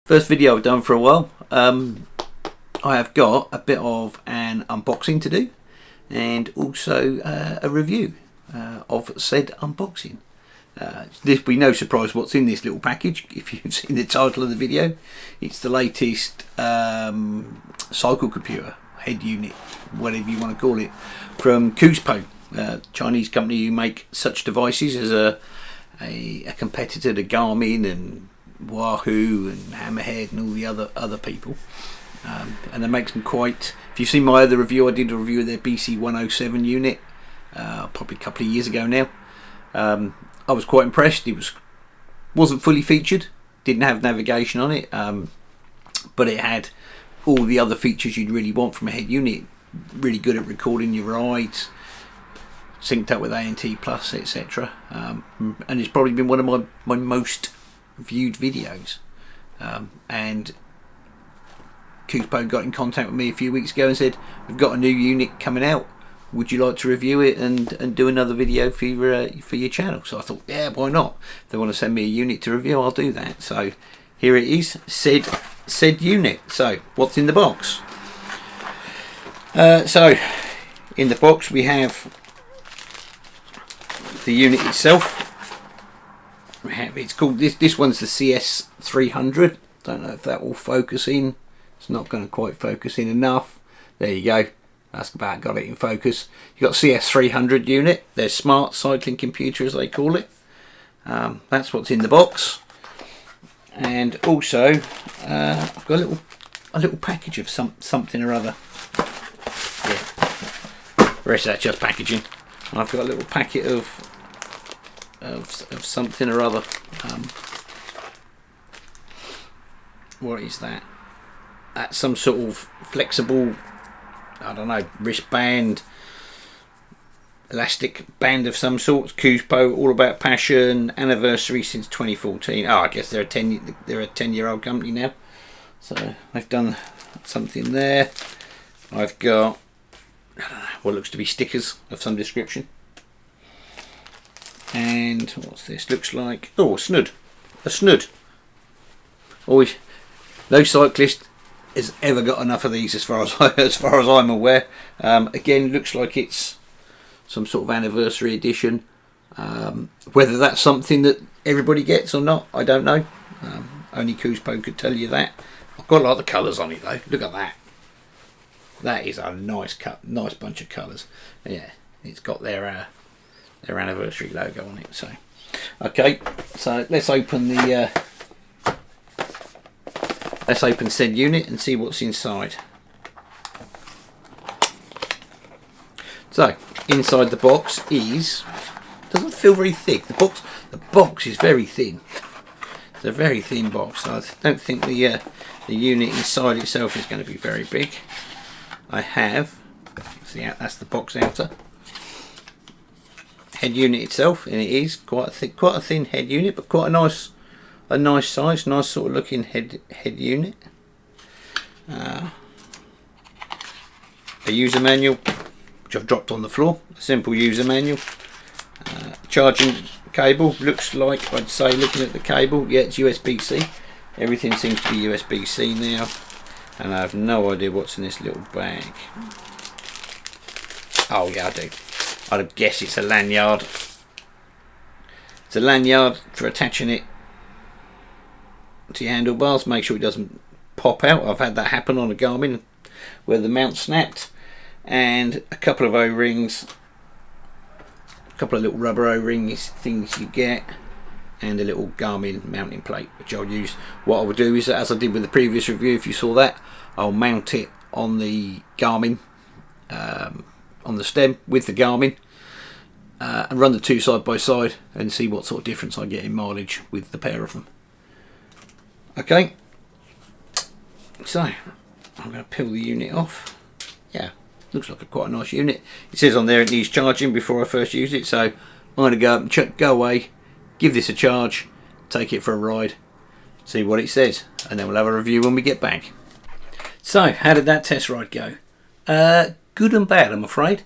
First video I've done for a while. I have got a bit of an unboxing to do and also a review of said unboxing. This will be no surprise what's in this little package if you've seen the title of the video. It's the latest cycle computer, head unit, whatever you want to call it, from Coospo, Chinese company who make such devices as a competitor to Garmin and Wahoo and Hammerhead and all the other people, and they make some quite. If you've seen my other review, I did a review of their BC107 unit probably a couple of years ago now. I was quite impressed. It wasn't fully featured, didn't have navigation on it, but it had all the other features you'd really want from a head unit. Really good at recording your rides, synced up with ANT Plus, etc. And it's probably been one of my most viewed videos. And Coospo got in contact with me a few weeks ago and said, we've got a new unit coming out, would you like to review it and do another video for your channel? So I thought, yeah, why not? If they want to send me a unit to review, I'll do that. So here it is, said unit. So what's in the box? So in the box we have the unit itself. It's called this one's the CS300. Don't know if that will focus in. It's not going to quite focus in enough. There you go. That's about got it in focus. You've got CS300 unit. Their smart cycling computer, as they call it. That's what's in the box. And also I've got a little package of something or other. Yeah. The rest of that's just packaging. I've got a little packet of something or other. What is that? That's some sort of flexible, I don't know, wristband, elastic band of some sort. Coospo, all about passion, anniversary since 2014. Oh, I guess they're a 10-year-old company now, so they've done something there. I've got, I don't know, what looks to be stickers of some description. And what's this? Looks like, oh, a snood. Always, no cyclist has ever got enough of these, as far as I'm aware. Again, looks like it's some sort of anniversary edition. Whether that's something that everybody gets or not, I don't know. Only Coospo could tell you that. I've got a lot of colours on it though. Look at that. That is a nice bunch of colours. Yeah, it's got their anniversary logo on it. So, okay, so let's open said unit and see what's inside. So inside the box doesn't feel very thick. The box is very thin. It's a very thin box. I don't think the unit inside itself is going to be very big. I have, see, that's the box outer. Head unit itself, and it is quite a thin head unit, but quite a nice size, nice sort of looking head unit. A user manual, which I've dropped on the floor. A simple user manual. Charging cable, looks like, I'd say, looking at the cable, yeah, it's USB-C. Everything seems to be USB-C now, and I have no idea what's in this little bag. Oh yeah, I do. I'd guess it's a lanyard. It's a lanyard for attaching it to your handlebars. Make sure it doesn't pop out. I've had that happen on a Garmin where the mount snapped. And a couple of O-rings, a couple of little rubber O-rings things you get, and a little Garmin mounting plate, which I'll use. What I will do is, as I did with the previous review, if you saw that, I'll mount it on the Garmin, on the stem with the Garmin, and run the two side by side and see what sort of difference I get in mileage with the pair of them. Okay, so I'm going to peel the unit off. Yeah, looks like quite a nice unit. It says on there it needs charging before I first use it, so I'm going to go up and go away, give this a charge, take it for a ride, see what it says, and then we'll have a review when we get back. So, how did that test ride go? Good and bad, I'm afraid.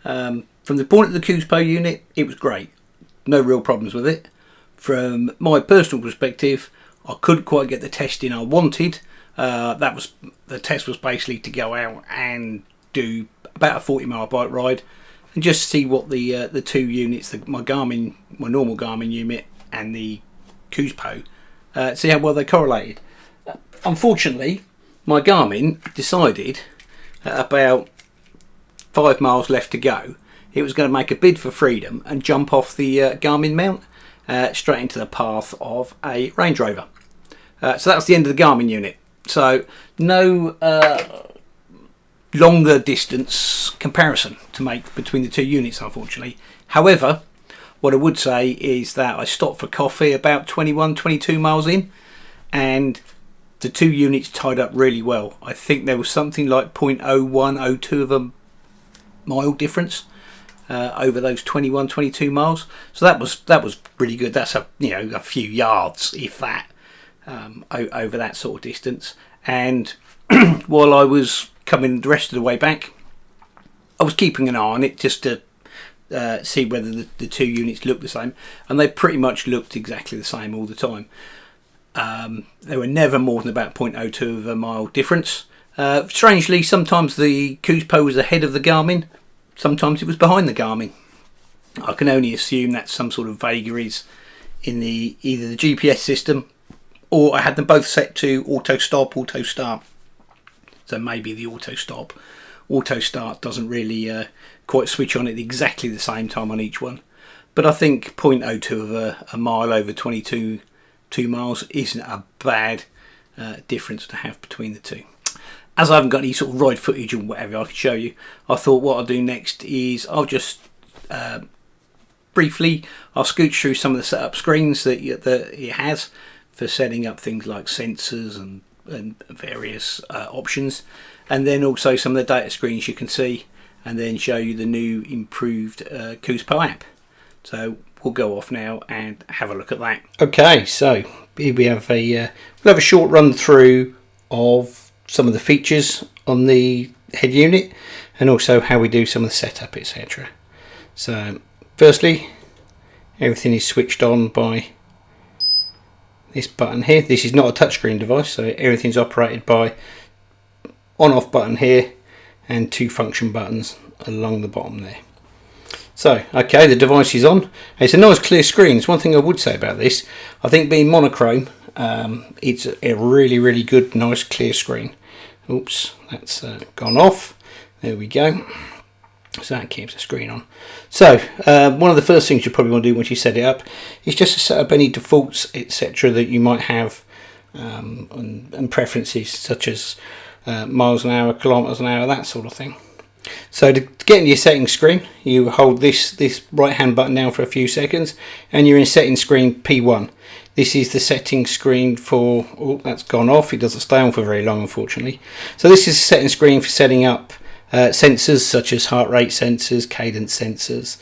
From the point of the Coospo unit, it was great. No real problems with it. From my personal perspective, I couldn't quite get the testing I wanted. The test was basically to go out and do about a 40-mile bike ride and just see what the two units, my normal Garmin unit and the Coospo, see how well they correlated. Unfortunately, my Garmin decided at about 5 miles left to go, it was going to make a bid for freedom and jump off the Garmin mount straight into the path of a Range Rover. So that was the end of the Garmin unit. So no longer distance comparison to make between the two units, unfortunately. However, what I would say is that I stopped for coffee about 22 miles in, and the two units tied up really well. I think there was something like 0.0102 of a mile difference over those 22 miles. So that was really good. That's a few yards, if that, over that sort of distance. And while I was coming the rest of the way back, I was keeping an eye on it just to see whether the two units looked the same, and they pretty much looked exactly the same all the time. They were never more than about 0.02 of a mile difference. Strangely, sometimes the Coospo was ahead of the Garmin, sometimes it was behind the Garmin. I can only assume that's some sort of vagaries in either the GPS system, or I had them both set to auto stop, auto start. So maybe the auto stop, auto start doesn't really quite switch on at exactly the same time on each one. But I think 0.02 of a mile over 22 miles isn't a bad difference to have between the two. As I haven't got any sort of ride footage or whatever I can show you, I thought what I'll do next is I'll just briefly I'll scooch through some of the setup screens that it has for setting up things like sensors and various options, and then also some of the data screens you can see, and then show you the new improved Coospo app. So we'll go off now and have a look at that. Okay, so here we have we'll have a short run through of some of the features on the head unit, and also how we do some of the setup, etc. So firstly, everything is switched on by this button here. This is not a touchscreen device, so everything's operated by on-off button here and two function buttons along the bottom there. So okay, the device is on. It's a nice clear screen. It's one thing I would say about this. I think being monochrome, it's a really good nice clear screen. Oops, that's gone off. There we go. So that keeps the screen on. So one of the first things you probably want to do once you set it up is just to set up any defaults, etc. that you might have, and preferences such as miles an hour, kilometers an hour, that sort of thing. So to get into your settings screen, you hold this right hand button down for a few seconds, and you're in settings screen P1. This is the settings screen for, oh, that's gone off. It doesn't stay on for very long, unfortunately. So this is the settings screen for setting up sensors such as heart rate sensors, cadence sensors,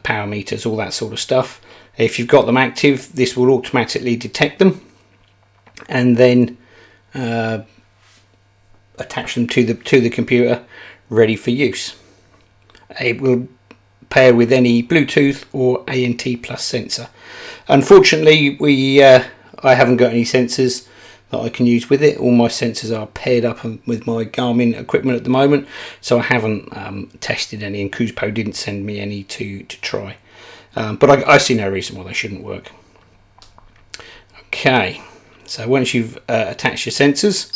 power meters, all that sort of stuff. If you've got them active, this will automatically detect them and then attach them to the computer, ready for use. It will pair with any Bluetooth or ANT plus sensor. Unfortunately, I haven't got any sensors that I can use with it. All my sensors are paired up with my Garmin equipment at the moment, so I haven't tested any, and Coospo didn't send me any to try. But I see no reason why they shouldn't work. Okay, so once you've attached your sensors,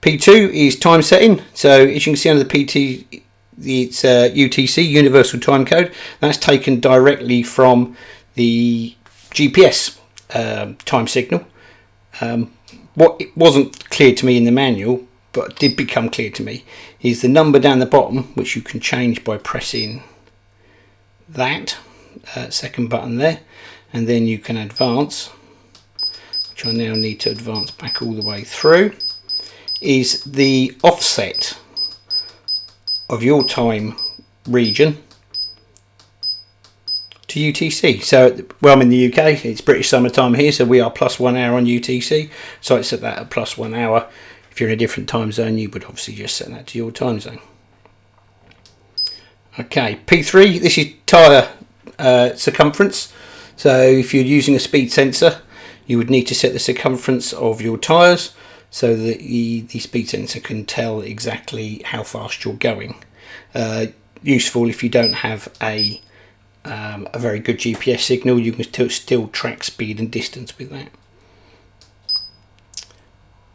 P2 is time setting. So as you can see under the PT, it's UTC, Universal Time Code. That's taken directly from the GPS time signal. What it wasn't clear to me in the manual, but did become clear to me, is the number down the bottom, which you can change by pressing that second button there, and then you can advance, which I now need to advance back all the way through, is the offset of your time region to UTC. So, well, I'm in the UK, it's British summertime here, so we are +1 hour on UTC, so I set that at +1 hour. If you're in a different time zone, you would obviously just set that to your time zone. Okay, P3, this is tyre circumference. So if you're using a speed sensor, you would need to set the circumference of your tyres so that the speed sensor can tell exactly how fast you're going. Useful if you don't have a very good GPS signal. You can still track speed and distance with that.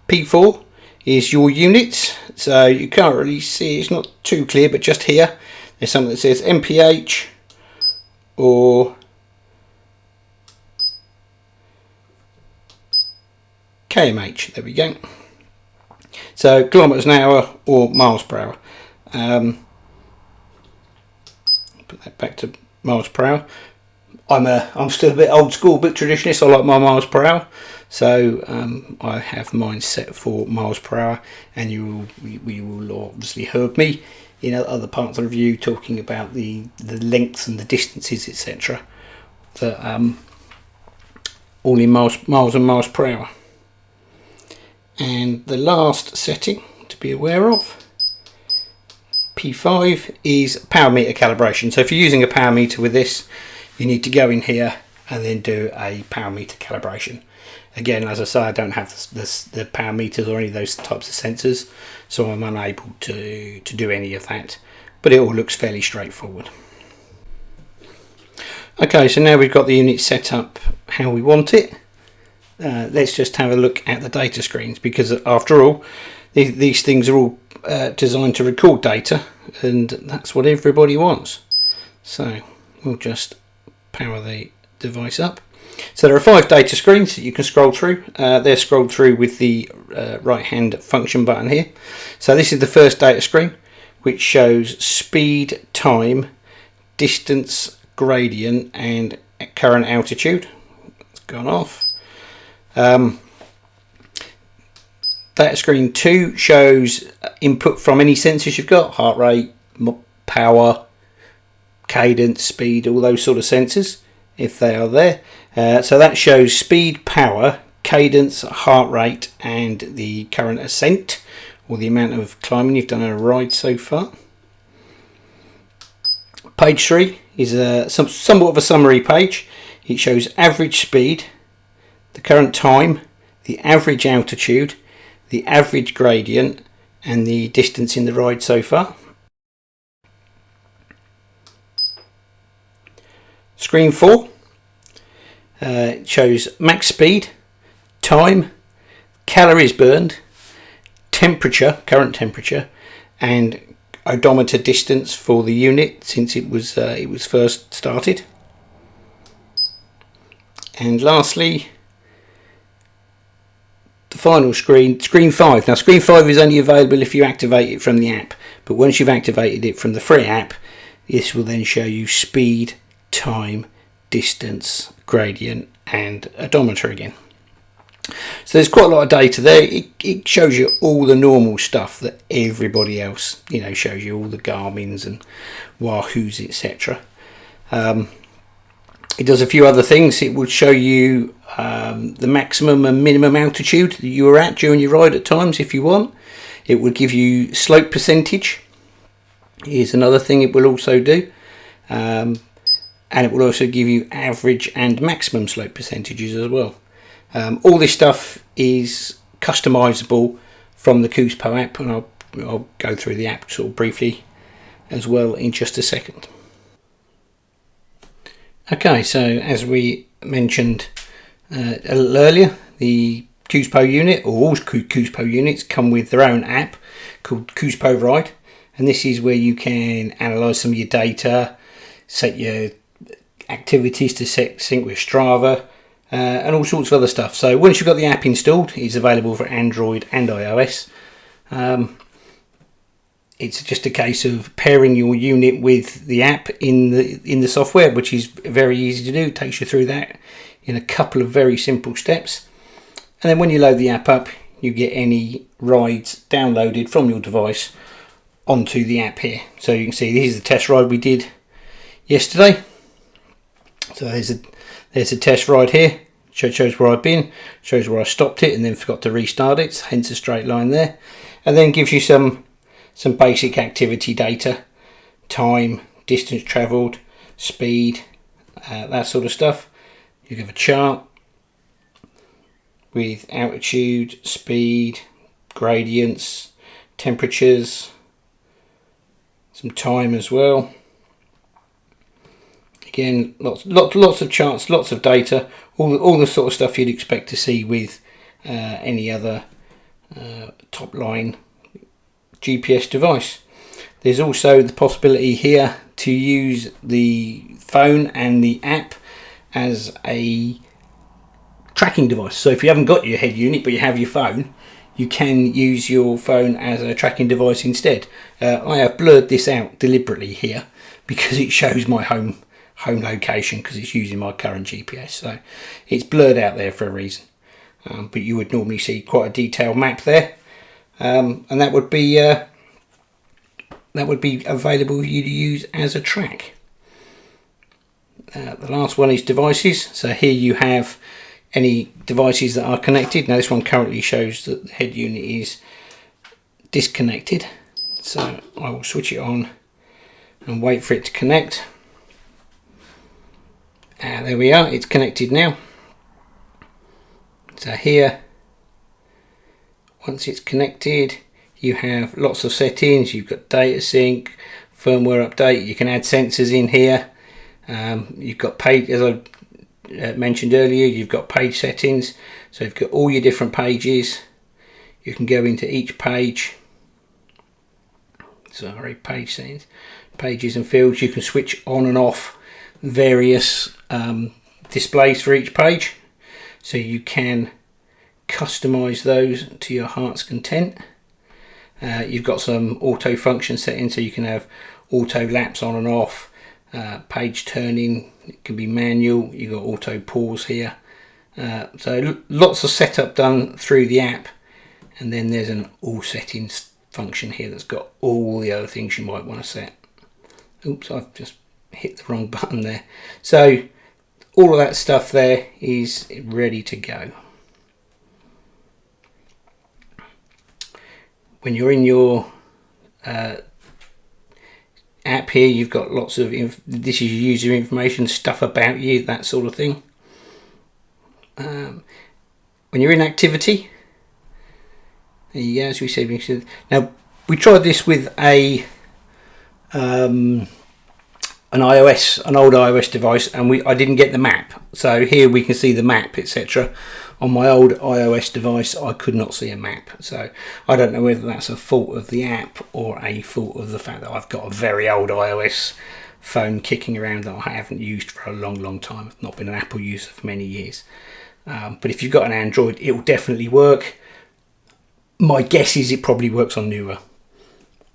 P4 is your units, so you can't really see, it's not too clear, but just here there's something that says mph or kmh. There we go. So kilometers an hour or miles per hour. Put that back to miles per hour. I'm still a bit old school, a bit traditionalist. I like my miles per hour, so I have mine set for miles per hour. And you will obviously heard me in other parts of the review talking about the lengths and the distances, etc. That all in miles and miles per hour. And the last setting to be aware of, P5, is power meter calibration. So if you're using a power meter with this, you need to go in here and then do a power meter calibration. Again, as I say, I don't have the power meters or any of those types of sensors, so I'm unable to do any of that, but it all looks fairly straightforward. Okay, so now we've got the unit set up how we want it. Let's just have a look at the data screens, because after all, these things are all designed to record data, and that's what everybody wants. So we'll just power the device up. So there are 5 data screens that you can scroll through. They're scrolled through with the right hand function button here. So this is the first data screen, which shows speed, time, distance, gradient and current altitude. It's gone off. Data screen 2 shows input from any sensors you've got: heart rate, power, cadence, speed, all those sort of sensors, if they are there. So that shows speed, power, cadence, heart rate and the current ascent, or the amount of climbing you've done on a ride so far. Page 3 is somewhat of a summary page. It shows average speed, the current time, the average altitude, the average gradient and the distance in the ride so far. Screen 4 shows max speed, time, calories burned, temperature, current temperature, and odometer distance for the unit since it was first started. And lastly, the final screen, screen 5. Now screen 5 is only available if you activate it from the app, but once you've activated it from the free app, this will then show you speed, time, distance, gradient and odometer again. So there's quite a lot of data there. It shows you all the normal stuff that everybody else, shows you, all the Garmin's and Wahoo's, etc. It does a few other things. It would show you the maximum and minimum altitude that you were at during your ride at times if you want. It would give you slope percentage. Here's another thing it will also do. And it will also give you average and maximum slope percentages as well. All this stuff is customizable from the Coospo app, and I'll go through the app sort of briefly as well in just a second. Okay, so as we mentioned a little earlier, the Coospo unit, or all Coospo units, come with their own app called Coospo Ride, and this is where you can analyse some of your data, set your activities to sync with Strava, and all sorts of other stuff. So once you've got the app installed, it's available for Android and iOS. It's just a case of pairing your unit with the app in the software, which is very easy to do. It takes you through that in a couple of very simple steps. And then when you load the app up, you get any rides downloaded from your device onto the app here. So you can see this is the test ride we did yesterday. So there's a test ride here. Shows where I've been, shows where I stopped it and then forgot to restart it, hence a straight line there. And then gives you some basic activity data, time, distance travelled, speed, that sort of stuff. You give a chart, with altitude, speed, gradients, temperatures, some time as well. Again, lots of charts, lots of data, all the sort of stuff you'd expect to see with any other top line GPS device. There's also the possibility here to use the phone and the app as a tracking device. So if you haven't got your head unit but you have your phone, you can use your phone as a tracking device instead. I have blurred this out deliberately here because it shows my home location because it's using my current GPS, so it's blurred out there for a reason. But you would normally see quite a detailed map there, and that would be available for you to use as a track. The last one is devices. So here you have any devices that are connected. Now this one currently shows that the head unit is disconnected, so I will switch it on and wait for it to connect. There we are, it's connected now. So here, once it's connected, you have lots of settings. You've got data sync, firmware update, you can add sensors in here. You've got page, as I mentioned earlier, you've got page settings. So you've got all your different pages. You can go into each page. Sorry, page settings, pages and fields. You can switch on and off various displays for each page, so you can customize those to your heart's content. You've got some auto function settings, so you can have auto lapse on and off, page turning, it can be manual. You've got auto pause here, so lots of setup done through the app. And then there's an all settings function here that's got all the other things you might want to set. Oops, I've just hit the wrong button there. So all of that stuff there is ready to go. When you're in your app here, you've got lots of this is your user information, stuff about you, that sort of thing. When you're in activity, there you go, as we said. Now we tried this with an old iOS device, and I didn't get the map. So here we can see the map, etc. On my old iOS device, I could not see a map. So I don't know whether that's a fault of the app or a fault of the fact that I've got a very old iOS phone kicking around that I haven't used for a long time. I've not been an Apple user for many years. But if you've got an Android, it will definitely work. My guess is it probably works on newer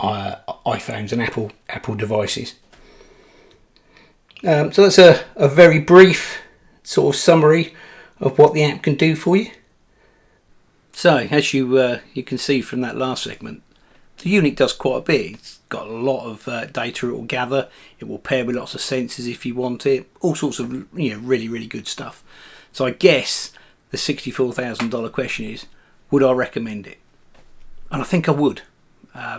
iPhones and Apple devices. So that's a very brief sort of summary of what the app can do for you. So as you can see from that last segment, the unit does quite a bit. It's got a lot of data it will gather. It will pair with lots of sensors if you want it. All sorts of really good stuff. So I guess the $64,000 question is, would I recommend it? And I think I would.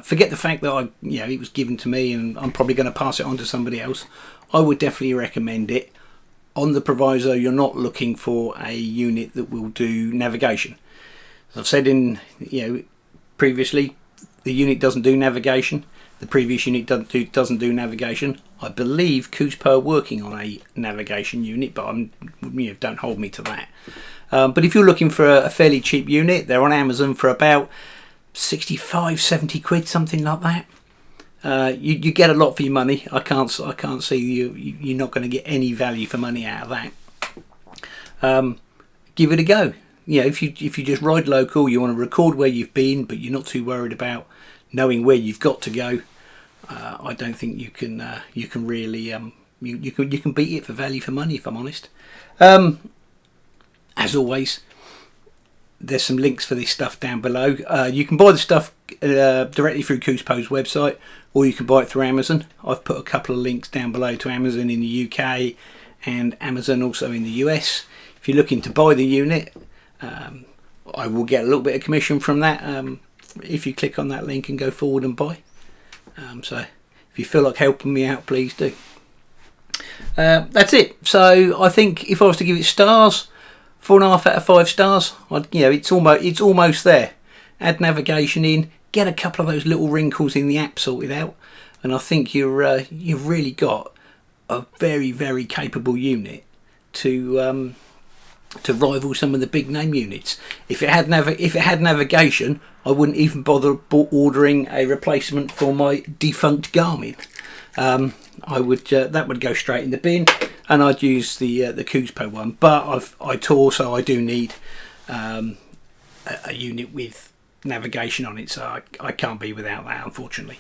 Forget the fact that it was given to me and I'm probably going to pass it on to somebody else. I would definitely recommend it, on the proviso you're not looking for a unit that will do navigation. As I've said previously, the unit doesn't do navigation. The previous unit doesn't do navigation. I believe Coospo are working on a navigation unit, but don't hold me to that. But if you're looking for a fairly cheap unit, they're on Amazon for about 65-70 quid, something like that. You get a lot for your money. I can't see you're not going to get any value for money out of that. Give it a go. If you just ride local, you want to record where you've been, but you're not too worried about knowing where you've got to go. I don't think you can really you can beat it for value for money, if I'm honest. As always, there's some links for this stuff down below. You can buy the stuff directly through Coospo's website, or you can buy it through Amazon. I've put a couple of links down below to Amazon in the UK and Amazon also in the US. If you're looking to buy the unit, I will get a little bit of commission from that if you click on that link and go forward and buy. So if you feel like helping me out, please do. That's it. So I think if I was to give it stars, 4.5 out of 5 stars. You know, it's almost there. Add navigation in, get a couple of those little wrinkles in the app sorted out, and I think you've really got a very, very capable unit to rival some of the big name units. If it had navigation, I wouldn't even bother ordering a replacement for my defunct Garmin. I would that would go straight in the bin, and I'd use the Coospo one. But I do need a unit with navigation on it, so I can't be without that, unfortunately.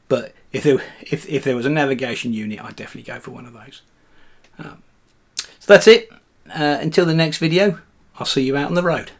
But if there was a navigation unit, I'd definitely go for one of those. So that's it. Until the next video, I'll see you out on the road.